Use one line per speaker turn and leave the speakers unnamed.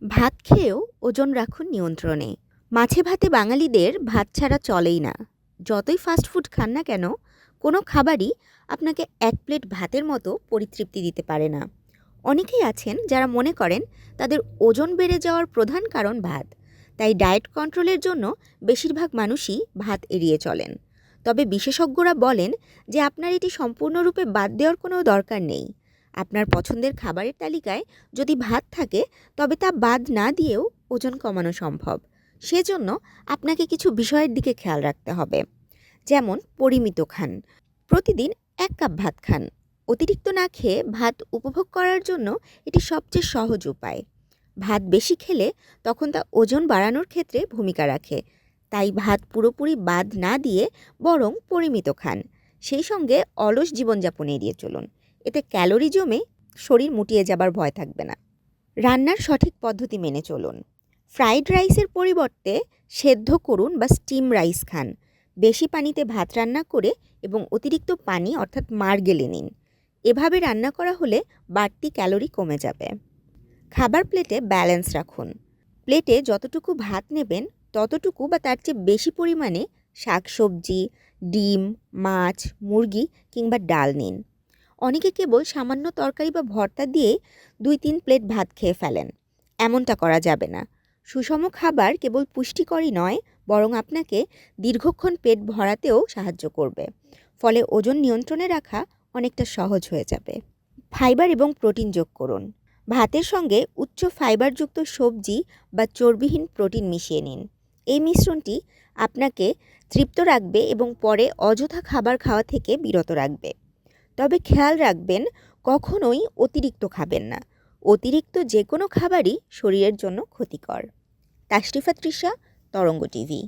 ভাত খেয়েও ওজন রাখুন নিয়ন্ত্রণে। মাছে ভাতে বাঙালিদের ভাত ছাড়া চলেই না। যতই ফাস্ট ফুড খান না কেন, কোনো খাবারই আপনাকে এক প্লেট ভাতের মতো পরিতৃপ্তি দিতে পারে না। অনেকেই আছেন যারা মনে করেন তাদের ওজন বেড়ে যাওয়ার প্রধান কারণ ভাত, তাই ডায়েট কন্ট্রোলের জন্য বেশিরভাগ মানুষই ভাত এড়িয়ে চলেন। তবে বিশেষজ্ঞরা বলেন যে আপনার এটি সম্পূর্ণরূপে বাদ দেওয়ার কোনো দরকার নেই। আপনার পছন্দের খাবারের তালিকায় যদি ভাত থাকে, তবে তা বাদ না দিয়েও ওজন কমানো সম্ভব। সেজন্য আপনাকে কিছু বিষয়ের দিকে খেয়াল রাখতে হবে। যেমন পরিমিত খান, প্রতিদিন 1 কাপ ভাত খান। অতিরিক্ত না খেয়ে ভাত উপভোগ করার জন্য এটি সবচেয়ে সহজ উপায়। ভাত বেশি খেলে তখন তা ওজন বাড়ানোর ক্ষেত্রে ভূমিকা রাখে, তাই ভাত পুরোপুরি বাদ না দিয়ে বরং পরিমিত খান। সেই সঙ্গে অলস জীবনযাপন এড়িয়ে চলুন, এতে ক্যালোরি জমে শরীর মুটিয়ে যাবার ভয় থাকবে না। রান্নার সঠিক পদ্ধতি মেনে চলুন। ফ্রাইড রাইসের পরিবর্তে সেদ্ধ করুন বা স্টিম রাইস খান। বেশি পানিতে ভাত রান্না করে এবং অতিরিক্ত পানি অর্থাৎ মার গেলে নিন। এভাবে রান্না করা হলে বাড়তি ক্যালোরি কমে যাবে। খাবার প্লেটে ব্যালেন্স রাখুন। প্লেটে যতটুকু ভাত নেবেন ততটুকু বা তার চেয়ে বেশি পরিমাণে শাকসবজি, ডিম, মাছ, মুরগি কিংবা ডাল নিন। অনেকে কেবল সামান্য তরকারি বা ভর্তা দিয়ে 2-3 প্লেট ভাত খেয়ে ফেলেন। এমনটা করা যাবে না। সুষম খাবার কেবল পুষ্টিকরই নয়, বরং আপনাকে দীর্ঘক্ষণ পেট ভরাতেও সাহায্য করবে। ফলে ওজন নিয়ন্ত্রণে রাখা অনেকটা সহজ হয়ে যাবে। ফাইবার এবং প্রোটিন যোগ করুন। ভাতের সঙ্গে উচ্চ ফাইবারযুক্ত সবজি বা চর্বিহীন প্রোটিন মিশিয়ে নিন। এই মিশ্রণটি আপনাকে তৃপ্ত রাখবে এবং পরে অযথা খাবার খাওয়া থেকে বিরত রাখবে। তবে খেয়াল রাখবেন, কখনোই অতিরিক্ত খাবেন না। অতিরিক্ত যে কোনো খাবারই শরীরের জন্য ক্ষতিকর। তাশরিফা তৃষা, তরঙ্গ টিভি।